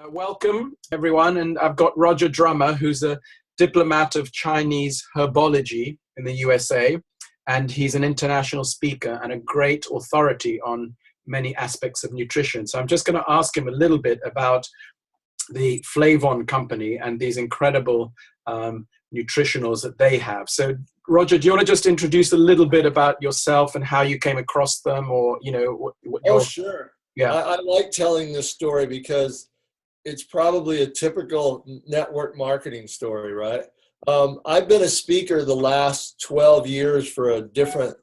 Welcome, everyone. And I've got Roger Drummer, who's a diplomat of Chinese herbology in the USA. And he's an international speaker and a great authority on many aspects of nutrition. So I'm just going to ask him a little bit about the Flavon company and these incredible nutritionals that they have. So, Roger, do you want to just introduce a little bit about yourself and how you came across them, or, you know, what Oh, sure. Yeah. I like telling this story because it's probably a typical network marketing story, right? I've been a speaker the last 12 years for a different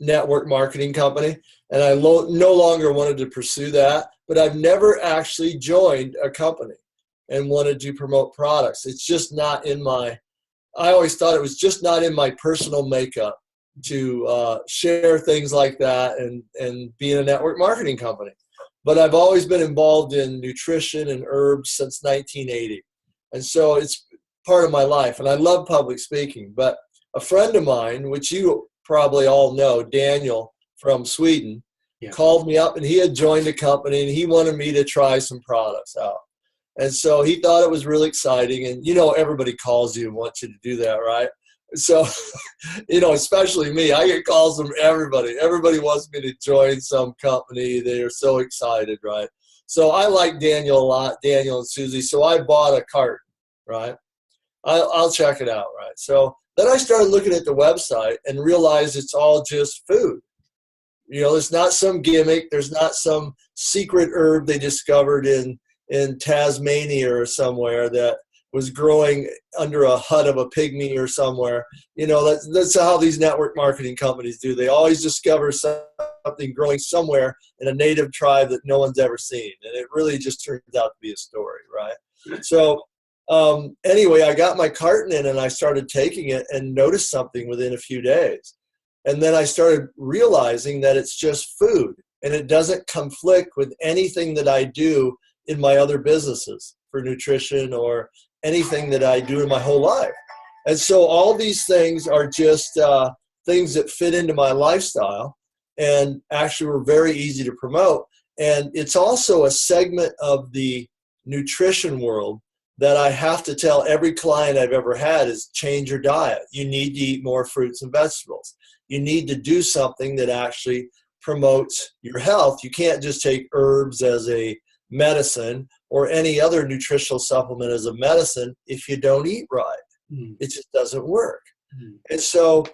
network marketing company, and I no longer wanted to pursue that, but I've never actually joined a company and wanted to promote products. It's just not in I always thought it was just not in my personal makeup to share things like that and be in a network marketing company. But I've always been involved in nutrition and herbs since 1980. And so it's part of my life. And I love public speaking. But a friend of mine, which you probably all know, Daniel from Sweden, called me up, and he had joined a company and he wanted me to try some products out. And so he thought it was really exciting. And, you know, everybody calls you and wants you to do that, right? So, you know, especially me, I get calls from everybody. Everybody wants me to join some company. They are so excited, right? So I like Daniel a lot, Daniel and Susie. So I bought a cart, right? I'll check it out, right? So then I started looking at the website and realized it's all just food. You know, there's not some gimmick. There's not some secret herb they discovered in Tasmania or somewhere that was growing under a hut of a pygmy or somewhere. You know, that's how these network marketing companies do. They always discover something growing somewhere in a native tribe that no one's ever seen. And it really just turns out to be a story, right? So anyway, I got my carton in and I started taking it and noticed something within a few days. And then I started realizing that it's just food and it doesn't conflict with anything that I do in my other businesses for nutrition or anything that I do in my whole life. And so all these things are just things that fit into my lifestyle and actually were very easy to promote. And it's also a segment of the nutrition world that I have to tell every client I've ever had is change your diet. You need to eat more fruits and vegetables. You need to do something that actually promotes your health. You can't just take herbs as a medicine or any other nutritional supplement as a medicine if you don't eat right. It just doesn't work. And so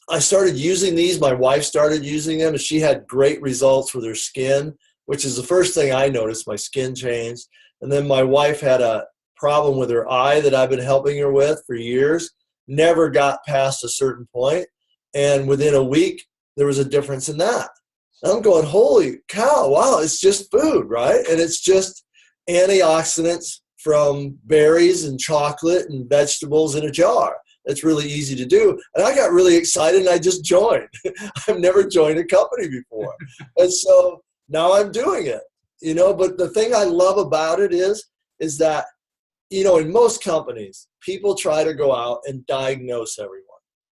I started using these. My wife started using them, and she had great results with her skin, which is the first thing I noticed. My skin changed. And then my wife had a problem with her eye that I've been helping her with for years, never got past a certain point. And within a week, there was a difference in that. And I'm going, holy cow, wow, it's just food, right? And it's just antioxidants from berries and chocolate and vegetables in a jar. That's really easy to do. And I got really excited and I just joined. I've never joined a company before. And so now I'm doing it, you know, but the thing I love about it is that, you know, in most companies, people try to go out and diagnose everyone,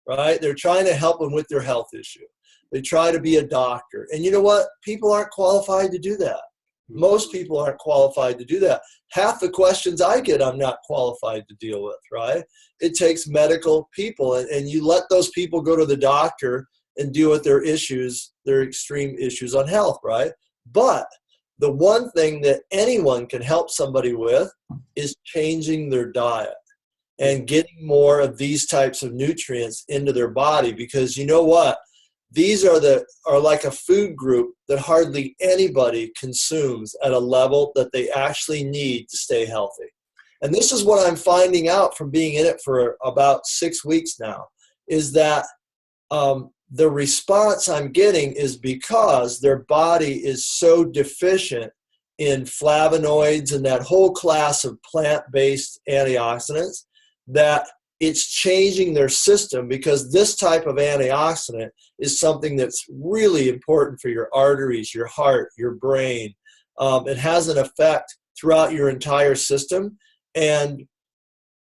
right? They're trying to help them with their health issue. They try to be a doctor. And you know what? People aren't qualified to do that. Most people aren't qualified to do that. Half the questions I get, I'm not qualified to deal with, right? It takes medical people, and you let those people go to the doctor and deal with their issues, their extreme issues on health, right? But the one thing that anyone can help somebody with is changing their diet and getting more of these types of nutrients into their body, because you know what? These are like a food group that hardly anybody consumes at a level that they actually need to stay healthy. And this is what I'm finding out from being in it for about 6 weeks now, is that the response I'm getting is because their body is so deficient in flavonoids and that whole class of plant-based antioxidants that it's changing their system, because this type of antioxidant is something that's really important for your arteries, your heart, your brain. It has an effect throughout your entire system. And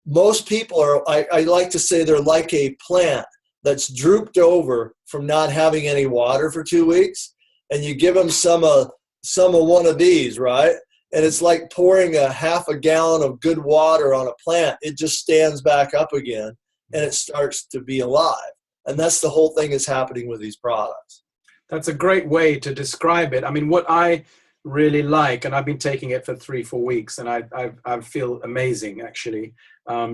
most people are, I like to say, they're like a plant that's drooped over from not having any water for 2 weeks. And you give them some of one of these, right? And it's like pouring a half a gallon of good water on a plant. It just stands back up again and it starts to be alive. And that's the whole thing is happening with these products. That's a great way to describe it. I mean, what I really like, and I've been taking it for 3-4 weeks, and I feel amazing actually,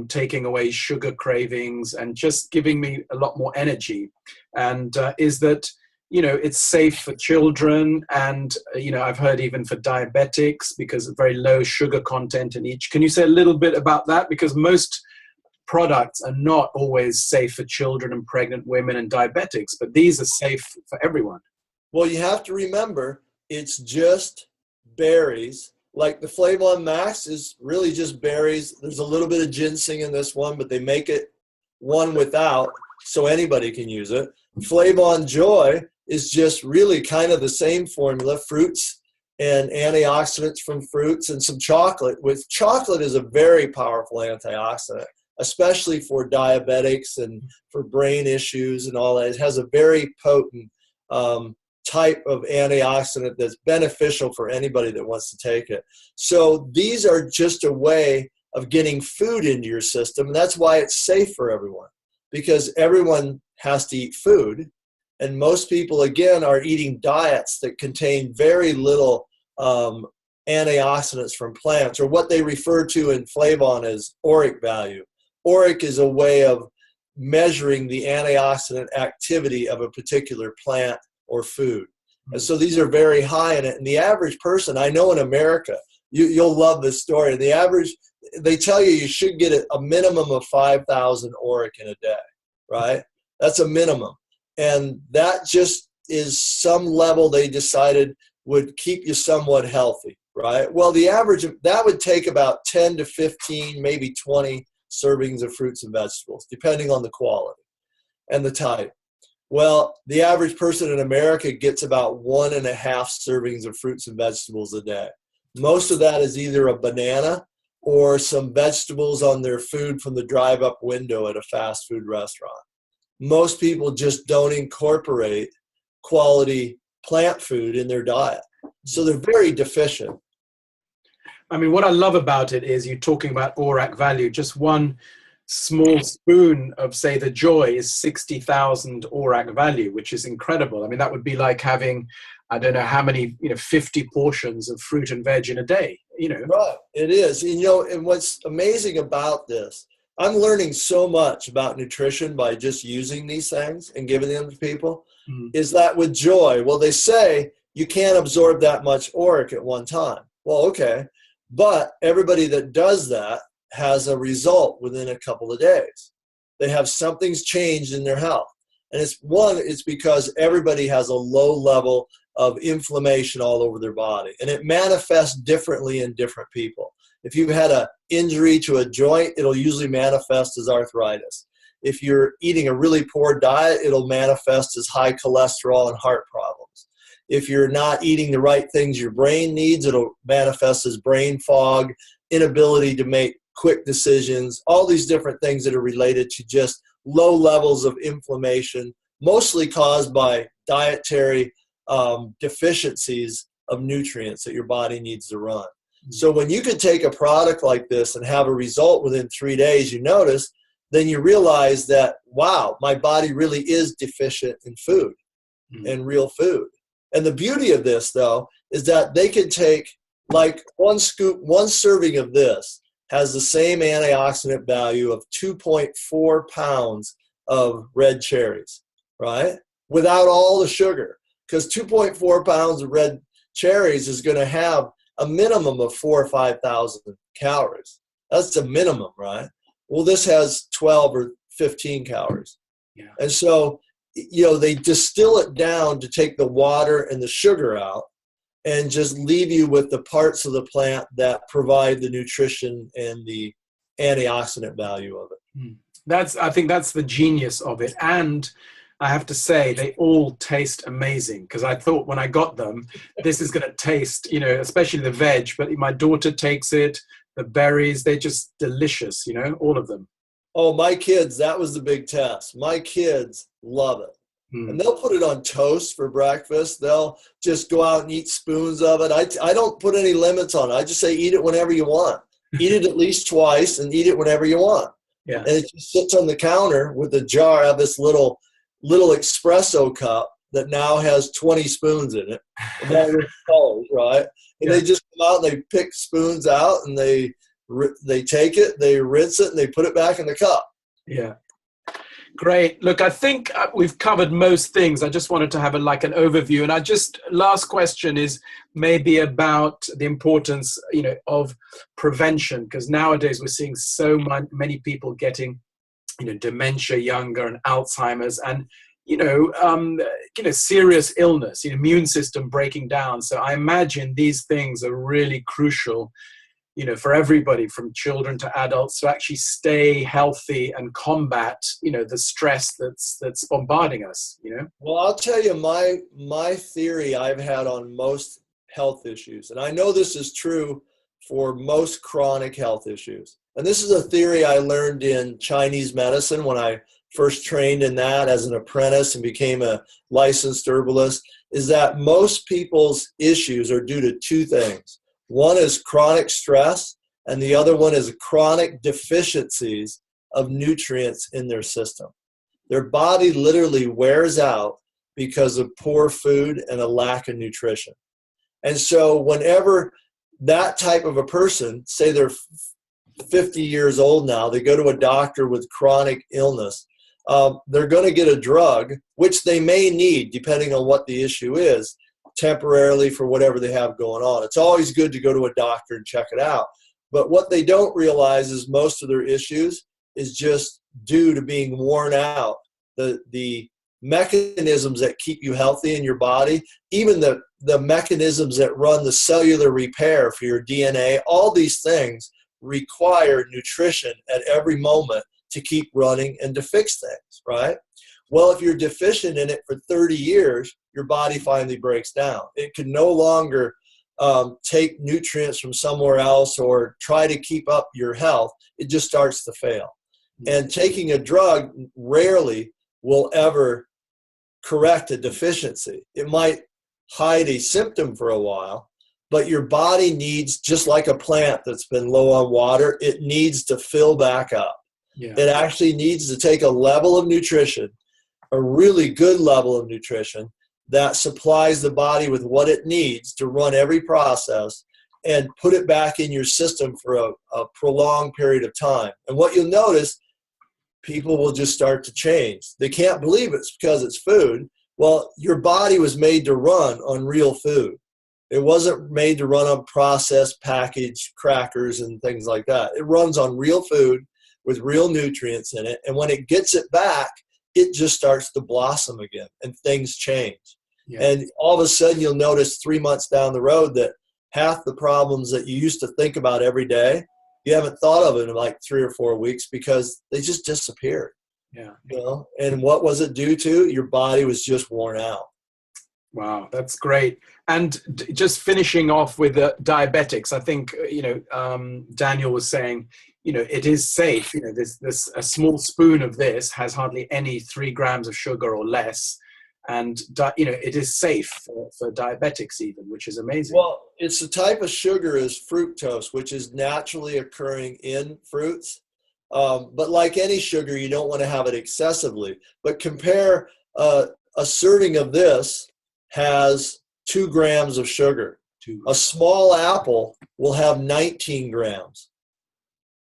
taking away sugar cravings and just giving me a lot more energy. And is that, you know, it's safe for children, and you know, I've heard even for diabetics because of very low sugar content in each. Can you say a little bit about that? Because most products are not always safe for children and pregnant women and diabetics, but these are safe for everyone. Well, you have to remember, it's just berries. Like the Flavon Max is really just berries. There's a little bit of ginseng in this one, but they make it one without, so anybody can use it. Flavon Joy is just really kind of the same formula, fruits and antioxidants from fruits and some chocolate. With chocolate is a very powerful antioxidant, especially for diabetics and for brain issues and all that. It has a very potent type of antioxidant that's beneficial for anybody that wants to take it. So these are just a way of getting food into your system. And that's why it's safe for everyone, because everyone has to eat food. And most people, again, are eating diets that contain very little antioxidants from plants, or what they refer to in Flavon as auric value. Auric is a way of measuring the antioxidant activity of a particular plant or food. And so these are very high in it. And the average person, I know in America, you'll love this story. The average, they tell you should get a minimum of 5,000 auric in a day, right? That's a minimum. And that just is some level they decided would keep you somewhat healthy, right? Well, the average, that would take about 10 to 15, maybe 20 servings of fruits and vegetables, depending on the quality and the type. Well, the average person in America gets about 1.5 servings of fruits and vegetables a day. Most of that is either a banana or some vegetables on their food from the drive-up window at a fast food restaurant. Most people just don't incorporate quality plant food in their diet. So they're very deficient. I mean, what I love about it is you're talking about auric value. Just one small spoon of, say, the Joy is 60,000 auric value, which is incredible. I mean, that would be like having, I don't know how many, 50 portions of fruit and veg in a day, Right, it is. And what's amazing about this, I'm learning so much about nutrition by just using these things and giving them to people, is that with Joy, well, they say you can't absorb that much auric at one time. Well, okay. But everybody that does that has a result within a couple of days. They have something's changed in their health. And it's because everybody has a low level of inflammation all over their body. And it manifests differently in different people. If you've had an injury to a joint, it'll usually manifest as arthritis. If you're eating a really poor diet, it'll manifest as high cholesterol and heart problems. If you're not eating the right things your brain needs, it'll manifest as brain fog, inability to make quick decisions, all these different things that are related to just low levels of inflammation, mostly caused by dietary deficiencies of nutrients that your body needs to run. So when you could take a product like this and have a result within 3 days, you notice, then you realize that, wow, my body really is deficient in food and real food. And the beauty of this, though, is that they can take like one serving of this has the same antioxidant value of 2.4 pounds of red cherries, right? Without all the sugar, because 2.4 pounds of red cherries is going to have a minimum of 4,000 or 5,000 calories. That's the minimum, right? Well, this has 12 or 15 calories. Yeah. And so, they distill it down to take the water and the sugar out and just leave you with the parts of the plant that provide the nutrition and the antioxidant value of it. I think that's the genius of it. And I have to say, they all taste amazing, because I thought when I got them, this is going to taste, especially the veg, but my daughter takes it, the berries, they're just delicious, all of them. Oh, my kids, that was the big test. My kids love it. And they'll put it on toast for breakfast. They'll just go out and eat spoons of it. I don't put any limits on it. I just say eat it whenever you want. Eat it at least twice and eat it whenever you want. Yeah. And it just sits on the counter with a jar of this little espresso cup that now has 20 spoons in it. And all those colors, right? And they just come out and they pick spoons out and they take it, they rinse it, and they put it back in the cup. Yeah. Great. Look, I think we've covered most things. I just wanted to have an overview. And last question is maybe about the importance, of prevention, because nowadays we're seeing so many people getting, dementia younger and Alzheimer's and, serious illness, immune system breaking down. So I imagine these things are really crucial, for everybody from children to adults to actually stay healthy and combat, the stress that's bombarding us, Well, I'll tell you my theory I've had on most health issues, and I know this is true for most chronic health issues. And this is a theory I learned in Chinese medicine when I first trained in that as an apprentice and became a licensed herbalist, is that most people's issues are due to two things. One is chronic stress, and the other one is chronic deficiencies of nutrients in their system. Their body literally wears out because of poor food and a lack of nutrition. And so whenever that type of a person, say they're 50 years old now, they go to a doctor with chronic illness, they're going to get a drug, which they may need depending on what the issue is, temporarily for whatever they have going on. It's always good to go to a doctor and check it out. But what they don't realize is most of their issues is just due to being worn out. The mechanisms that keep you healthy in your body, even the mechanisms that run the cellular repair for your DNA, all these things require nutrition at every moment to keep running and to fix things, right? Well, if you're deficient in it for 30 years, your body finally breaks down. It can no longer take nutrients from somewhere else or try to keep up your health. It just starts to fail. And taking a drug rarely will ever correct a deficiency. It might hide a symptom for a while, but your body needs, just like a plant that's been low on water, it needs to fill back up. Yeah. It actually needs to take a level of nutrition, a really good level of nutrition that supplies the body with what it needs to run every process and put it back in your system for a prolonged period of time. And what you'll notice, people will just start to change. They can't believe it's because it's food. Well, your body was made to run on real food. It wasn't made to run on processed packaged crackers and things like that. It runs on real food with real nutrients in it. And when it gets it back, it just starts to blossom again and things change. Yeah. And all of a sudden you'll notice 3 months down the road that half the problems that you used to think about every day, you haven't thought of it in like 3 or 4 weeks because they just disappeared. Yeah. And what was it due to? Your body was just worn out. Wow, that's great. And just finishing off with diabetics, I think, Daniel was saying, it is safe. This a small spoon of this has hardly any 3 grams of sugar or less. And, it is safe for diabetics even, which is amazing. Well, it's the type of sugar is fructose, which is naturally occurring in fruits. But like any sugar, you don't want to have it excessively. But compare a serving of this has 2 grams of sugar. A small apple will have 19 grams.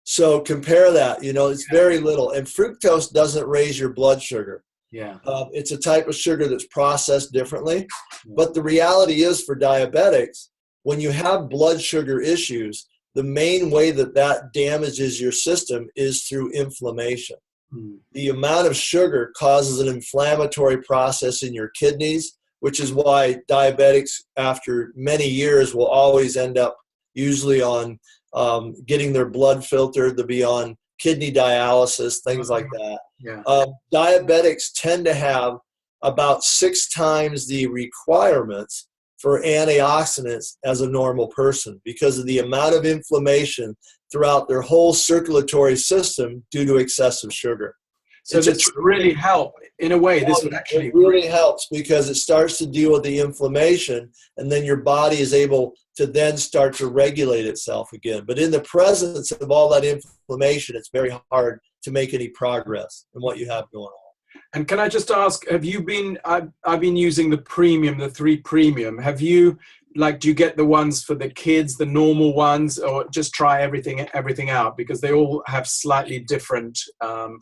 So compare that, it's very little. And fructose doesn't raise your blood sugar. Yeah. It's a type of sugar that's processed differently. But the reality is for diabetics, when you have blood sugar issues, the main way that damages your system is through inflammation. The amount of sugar causes an inflammatory process in your kidneys, which is why diabetics after many years will always end up usually on getting their blood filtered, they'll be on kidney dialysis, things like that. Yeah. Diabetics tend to have about 6 times the requirements for antioxidants as a normal person because of the amount of inflammation throughout their whole circulatory system due to excessive sugar. So this would really help in a way. This would actually it really helps because it starts to deal with the inflammation, and then your body is able to then start to regulate itself again. But in the presence of all that inflammation, it's very hard to make any progress in what you have going on. And can I just ask, have you been, I've been using the premium, the 3 premium. Have you, like, do you get the ones for the kids, the normal ones, or just try everything out? Because they all have slightly different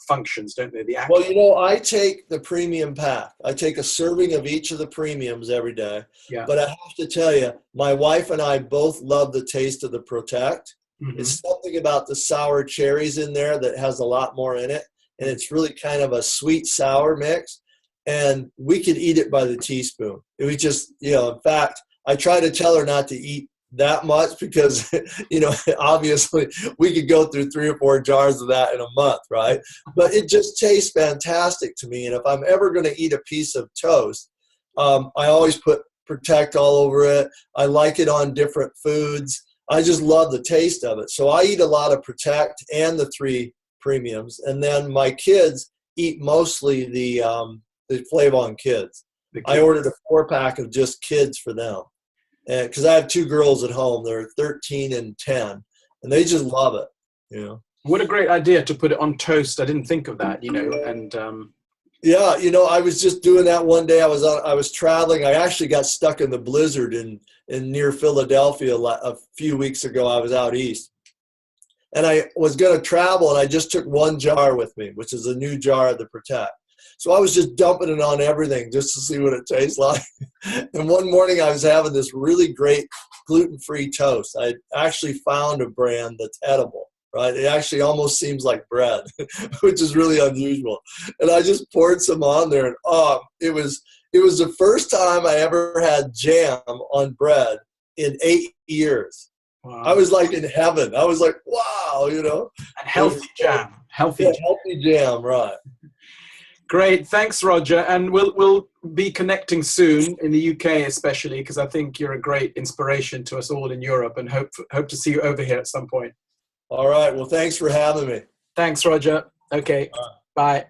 functions, don't they? Well, you know, I take the premium pack. I take a serving of each of the premiums every day. Yeah. But I have to tell you, my wife and I both love the taste of the Protect. Mm-hmm. It's something about the sour cherries in there that has a lot more in it. And it's really kind of a sweet sour mix. And we could eat it by the teaspoon. It was just, you know, in fact, I try to tell her not to eat that much because, you know, obviously we could go through 3 or 4 jars of that in a month, right? But it just tastes fantastic to me. And if I'm ever going to eat a piece of toast, I always put Protect all over it. I like it on different foods. I just love the taste of it. So I eat a lot of Protect and the 3 premiums. And then my kids eat mostly the Flavon Kids. I ordered a 4-pack of just kids for them. And because I have 2 girls at home, they're 13 and 10, and they just love it, you know. What a great idea to put it on toast. I didn't think of that, you know. And yeah, you know, I was just doing that one day. I was traveling. I actually got stuck in the blizzard in near Philadelphia a few weeks ago. I was out east, and I was going to travel, and I just took 1 jar with me, which is a new jar of the Protect. So I was just dumping it on everything just to see what it tastes like. And one morning I was having this really great gluten-free toast. I actually found a brand that's edible, right? It actually almost seems like bread, which is really unusual. And I just poured some on there, and it was the first time I ever had jam on bread in 8 years. Wow. I was like in heaven. I was like, wow, you know. And healthy jam. Healthy jam, right. Great, thanks, Roger, and we'll be connecting soon in the UK, especially because I think you're a great inspiration to us all in Europe, and hope to see you over here at some point. All right. Well, thanks for having me. Thanks, Roger. Okay. Bye.